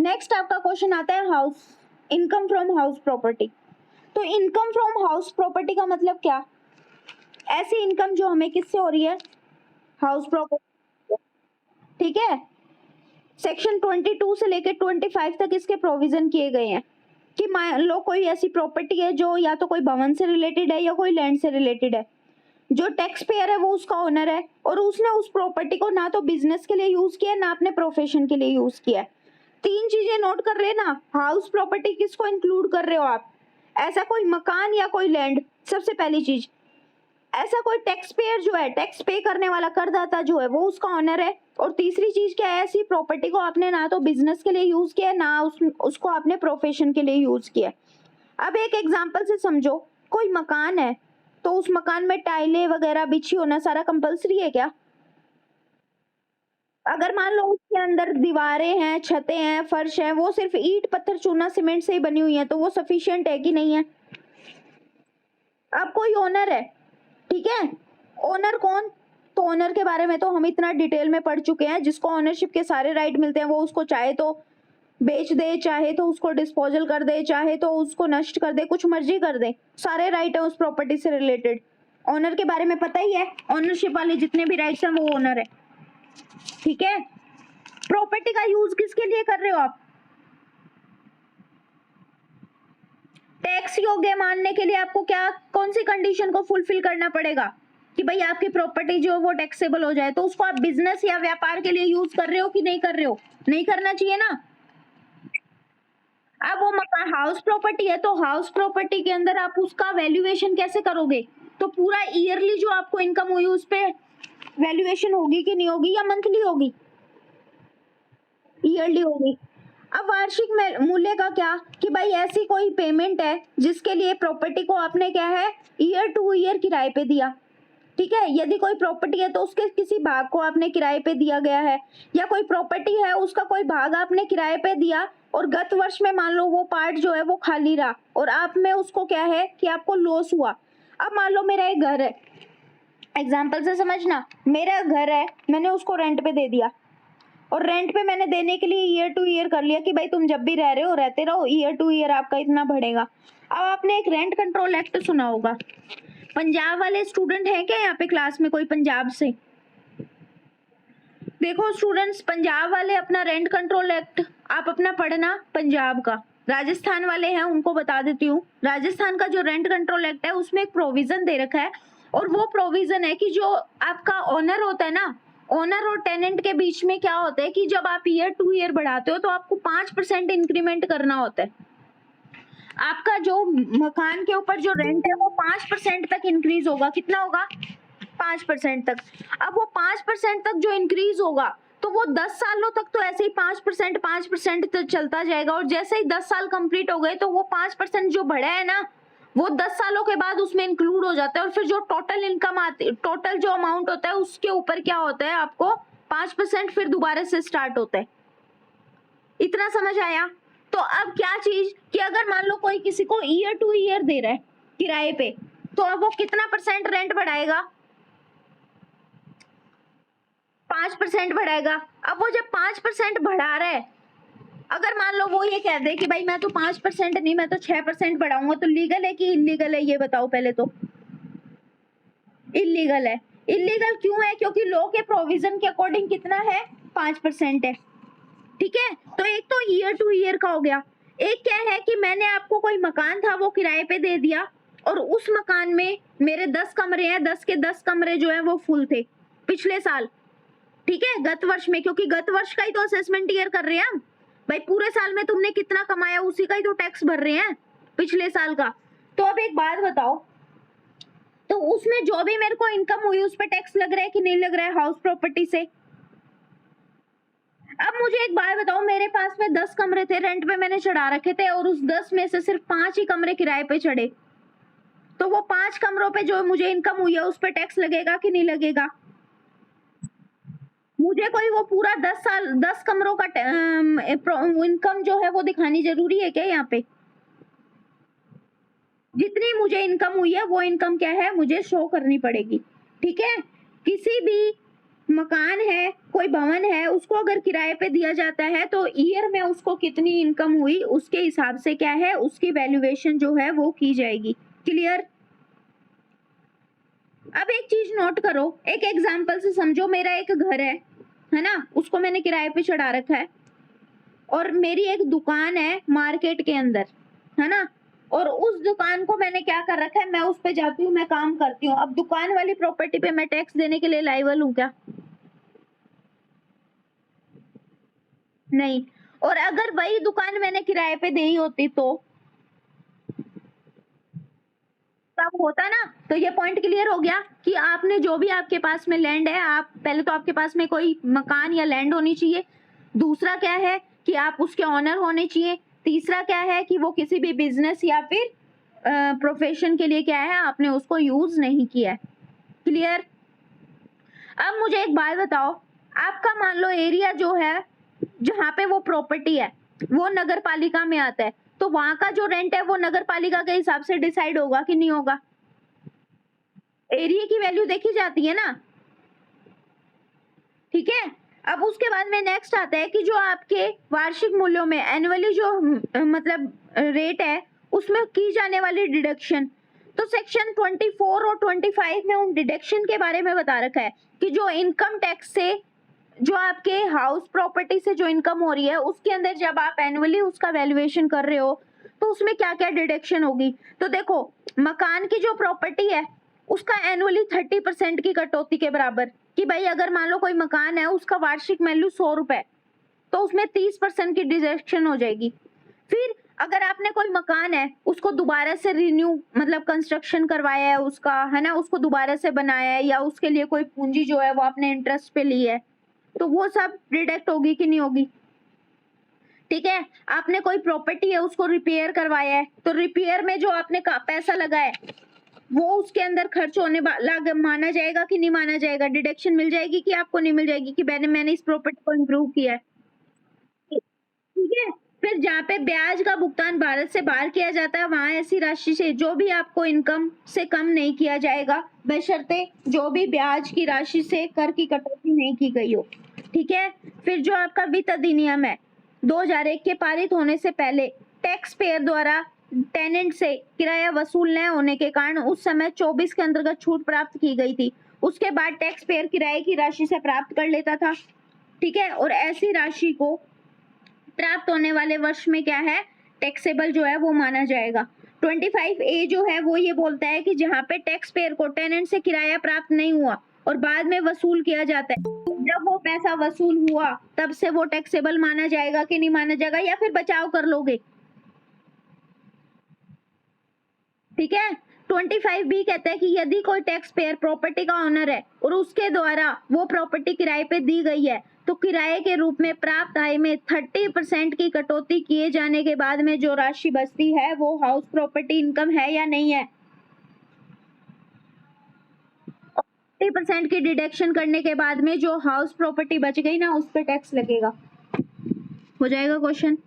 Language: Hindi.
नेक्स्ट आपका क्वेश्चन आता है house income from house property. तो इनकम फ्रॉम हाउस प्रॉपर्टी का मतलब क्या? ऐसी इनकम जो हमें किससे हो रही है? House property. ठीक है, सेक्शन 22 से लेकर 25 तक इसके प्रोविजन किए गए हैं कि मान लो कोई ऐसी प्रॉपर्टी है जो या तो कोई भवन से रिलेटेड है या कोई लैंड से रिलेटेड है, जो टैक्स पेयर है वो उसका ओनर है और उसने उस प्रॉपर्टी को ना तो बिजनेस के लिए यूज किया ना अपने प्रोफेशन के लिए यूज किया। तीन चीजें नोट कर लेना, हाउस प्रॉपर्टी किसको इंक्लूड कर रहे हो आप? ऐसा कोई मकान या कोई लैंड, सबसे पहली चीज। ऐसा कोई टैक्स पेयर जो है, टैक्स पे करने वाला करदाता जो है वो उसका ओनर है। और तीसरी चीज क्या है? ऐसी प्रॉपर्टी को आपने ना तो बिजनेस के लिए यूज किया ना उसको आपने प्रोफेशन के लिए यूज किया। अब एक एग्जांपल से समझो, कोई मकान है तो उस मकान में टाइलें वगैरह बिछी होना सारा कंपलसरी है क्या? अगर मान लो उसके अंदर दीवारें हैं, छतें हैं, फर्श है, वो सिर्फ ईंट पत्थर चूना सीमेंट से ही बनी हुई है, तो वो सफिशिएंट है कि नहीं है? अब कोई ओनर है, ठीक है, ओनर कौन? तो ओनर के बारे में तो हम इतना डिटेल में पढ़ चुके हैं, जिसको ओनरशिप के सारे राइट मिलते हैं, वो उसको चाहे तो बेच दे, चाहे तो उसको डिस्पोजल कर दे, चाहे तो उसको नष्ट कर दे, कुछ मर्जी कर दे, सारे राइट है उस प्रॉपर्टी से रिलेटेड। ओनर के बारे में पता ही है, ओनरशिप वाले जितने भी राइट्स हैं वो ओनर है। ठीक है, प्रॉपर्टी का यूज किसके लिए कर रहे हो आप? टैक्स योग्य मानने के लिए आपको क्या, कौन सी कंडीशन को फुलफिल करना पड़ेगा कि भाई आपकी प्रॉपर्टी जो वो टैक्सेबल हो जाए? तो उसको आप बिजनेस या व्यापार के लिए यूज कर रहे हो कि नहीं कर रहे हो? नहीं करना चाहिए ना। अब वो मकान हाउस प्रॉपर्टी है, तो हाउस प्रॉपर्टी के अंदर आप उसका वैल्यूएशन कैसे करोगे? तो पूरा ईयरली जो आपको इनकम हुई उस पे वैल्यूएशन होगी कि नहीं होगी, या मंथली होगी? ईयरली होगी। अब वार्षिक मूल्य का क्या कि भाई ऐसी कोई पेमेंट है जिसके लिए प्रॉपर्टी को आपने क्या है, ईयर टू ईयर किराए पे दिया। ठीक है, यदि कोई प्रॉपर्टी है तो उसके किसी भाग को आपने किराए पे दिया गया है, या कोई प्रॉपर्टी है उसका कोई भाग आपने किराए पे दिया और गत वर्ष में मान लो वो पार्ट जो है वो खाली रहा और आप में उसको क्या है कि आपको लॉस हुआ। अब मान लो मेरा एक घर है, एग्जाम्पल से समझना, मेरा घर है, मैंने उसको रेंट पे दे दिया और रेंट पे मैंने देने के लिए ईयर टू ईयर कर लिया कि भाई तुम जब भी रह रहे हो रहते रहो, ईयर टू ईयर आपका इतना बढ़ेगा। अब आपने एक रेंट कंट्रोल एक्ट सुना होगा, पंजाब वाले स्टूडेंट हैं क्या यहाँ पे क्लास में कोई पंजाब से? देखो स्टूडेंट्स, पंजाब वाले अपना रेंट कंट्रोल एक्ट आप अपना पढ़ना, पंजाब का। राजस्थान वाले हैं उनको बता देती हूँ, राजस्थान का जो रेंट कंट्रोल एक्ट है उसमें एक प्रोविजन दे रखा है, और वो प्रोविजन है कि जो आपका ओनर होता है ना, ओनर और टेनेंट के बीच में क्या होता है कि जब आप ईयर टू ईयर बढ़ाते हो तो आपको 5% इंक्रीमेंट करना होता है। आपका जो मकान के ऊपर जो रेंट है वो 5% तक इंक्रीज होगा। कितना होगा? 5% तक। अब वो 5% तक जो इंक्रीज होगा तो वो 10 सालों तक तो ऐसे ही 5% तक चलता जाएगा, और जैसे ही 10 साल कंप्लीट हो गए तो वो 5% जो बढ़ा है ना वो 10 सालों के बाद उसमें इंक्लूड हो जाता है, और फिर जो टोटल इनकम आती, टोटल जो अमाउंट होता है उसके ऊपर क्या होता है, आपको 5% फिर दोबारा से स्टार्ट होता है। इतना समझ आया? तो अब क्या चीज कि अगर मान लो कोई किसी को ईयर टू ईयर दे रहा है किराए पे, तो अब वो कितना परसेंट रेंट बढ़ाएगा? 5% बढ़ाएगा। अब वो जब 5% बढ़ा रहा है, अगर मान लो वो ये कह दे कि भाई मैं तो 5% नहीं, मैं तो 6% बढ़ाऊंगा, तो लीगल है कि इलीगल है ये बताओ पहले तो? इलीगल है। इलीगल क्यों है? क्योंकि लॉ के प्रोविजन के अकॉर्डिंग कितना है, 5% है। ठीक है, तो एक तो ईयर टू ईयर का हो गया, एक क्या है कि मैंने आपको कोई मकान था वो किराए पे दे दिया और उस मकान में मेरे 10 कमरे हैं, 10 के 10 कमरे जो है वो फुल थे पिछले साल। ठीक है, गत वर्ष में, क्योंकि गत वर्ष का ही तो असेसमेंट ईयर कर रहे हैं हम, भाई पूरे साल में तुमने कितना कमाया उसी का ही तो टैक्स भर रहे हैं पिछले साल का। तो अब एक बात बताओ, तो उसमें जो भी मेरे को इनकम हुई उस पर टैक्स लग रहा है कि नहीं लग रहा है हाउस प्रॉपर्टी से? अब मुझे एक बात बताओ, मेरे पास में 10 कमरे थे रेंट पे मैंने चढ़ा रखे थे और उस 10 में से सिर्फ 5 ही कमरे किराए पे चढ़े, तो वो 5 कमरों पे जो मुझे इनकम हुई है उस पे टैक्स लगेगा कि नहीं लगेगा? मुझे कोई वो पूरा 10 कमरों का इनकम जो है वो दिखानी जरूरी है क्या यहाँ पे? जितनी मुझे इनकम हुई है वो इनकम क्या है, मुझे शो करनी पड़ेगी। ठीक है, किसी भी मकान है, कोई भवन है, उसको अगर किराए पे दिया जाता है तो ईयर में उसको कितनी इनकम हुई उसके हिसाब से क्या है, उसकी वैल्यूएशन जो है वो की जाएगी। क्लियर? अब एक चीज नोट करो, एक एग्जांपल से समझो। मेरा एक घर है ना, उसको मैंने किराए पे चढ़ा रखा है, और मेरी एक दुकान है मार्केट के अंदर, है ना, और उस दुकान को मैंने क्या कर रखा है, मैं उस पे जाती हूँ, मैं काम करती हूँ। अब दुकान वाली प्रॉपर्टी पे मैं टैक्स देने के लिए लायबल हूँ क्या? नहीं। और अगर वही दुकान मैंने किराए पे दी होती तो तब होता ना। तो ये पॉइंट क्लियर हो गया कि आपने जो भी आपके पास में लैंड है, आप पहले तो आपके पास में कोई मकान या लैंड होनी चाहिए। दूसरा क्या है कि आप उसके ऑनर होने चाहिए। तीसरा क्या है कि वो किसी भी बिजनेस या फिर प्रोफेशन के लिए क्या है, आपने उसको यूज नहीं किया है। क्लियर? अब मुझे एक बात बताओ, आपका मान लो एरिया जो है जहाँ पे वो प्रॉपर्टी है वो नगर पालिका में आता है, तो वहां का जो रेंट है वो नगर पालिका के हिसाब से डिसाइड होगा कि नहीं होगा? एरिया की वैल्यू देखी जाती है ना। ठीक है। अब उसके बाद में नेक्स्ट आता है कि जो आपके वार्षिक मूल्यों में एनुअली जो मतलब रेट है उसमें की जाने वाली डिडक्शन। तो सेक्शन 24 और 25 में उन डिडक्शन के बारे में बता रखा है कि जो इनकम टैक्स से जो आपके हाउस प्रॉपर्टी से जो इनकम हो रही है उसके अंदर जब आप एनुअली उसका वैल्यूएशन कर रहे हो तो उसमें क्या क्या डिडक्शन होगी। तो देखो, मकान की जो प्रॉपर्टी है उसका एनुअली 30% की कटौती के बराबर, कि भाई अगर मान लो कोई मकान है उसका वार्षिक वैल्यू 100 रुपए, तो उसमें 30% की डिडक्शन हो जाएगी। फिर अगर आपने कोई मकान है उसको दोबारा से रिन्यू मतलब कंस्ट्रक्शन करवाया है उसका, है ना, उसको दोबारा से बनाया है या उसके लिए कोई पूंजी जो है वो आपने इंटरेस्ट पे ली है, तो वो सब डिडक्ट होगी कि नहीं होगी? ठीक है। आपने कोई प्रॉपर्टी है उसको रिपेयर करवाया है, तो रिपेयर में जो आपने पैसा लगाया है वो उसके अंदर खर्च होने माना जाएगा कि नहीं माना जाएगा? डिडक्शन मिल जाएगी कि आपको नहीं मिल जाएगी कि मैंने इस प्रॉपर्टी को इम्प्रूव किया है? ठीक है। फिर जहाँ पे ब्याज का भुगतान भारत से बाहर किया जाता है वहां ऐसी राशि से जो भी आपको इनकम से कम नहीं किया जाएगा, बशर्ते जो भी ब्याज की राशि से कर की कटौती नहीं की गई हो। ठीक है। फिर जो आपका वित्त अधिनियम है 2001 के पारित होने से पहले टैक्स पेयर द्वारा टेनेंट से किराया वसूल न होने के कारण उस समय 24 के अंतर्गत छूट प्राप्त की गई थी। उसके बाद टैक्स पेयर किराए की राशि से प्राप्त कर लेता था। ठीक है। और ऐसी राशि को प्राप्त होने वाले वर्ष में क्या है, टैक्सेबल जो है वो माना जाएगा। 25A जो है वो ये बोलता है कि जहाँ पे टैक्स पेयर को टेनेंट से किराया प्राप्त नहीं हुआ और बाद में वसूल किया जाता है, जब वो पैसा वसूल हुआ तब से वो टैक्सेबल माना जाएगा कि नहीं माना जाएगा, या फिर बचाव कर लोगे? ठीक है। 25B कहता है कि यदि कोई टैक्स पेयर प्रॉपर्टी का ऑनर है और उसके द्वारा वो प्रॉपर्टी किराए पे दी गई है, तो किराए के रूप में प्राप्त आय में 30% की कटौती किए जाने के बाद में जो राशि बचती है वो हाउस प्रॉपर्टी इनकम है या नहीं है? 30% की डिडक्शन करने के बाद में जो हाउस प्रॉपर्टी बच गई ना उस पर टैक्स लगेगा। हो जाएगा क्वेश्चन?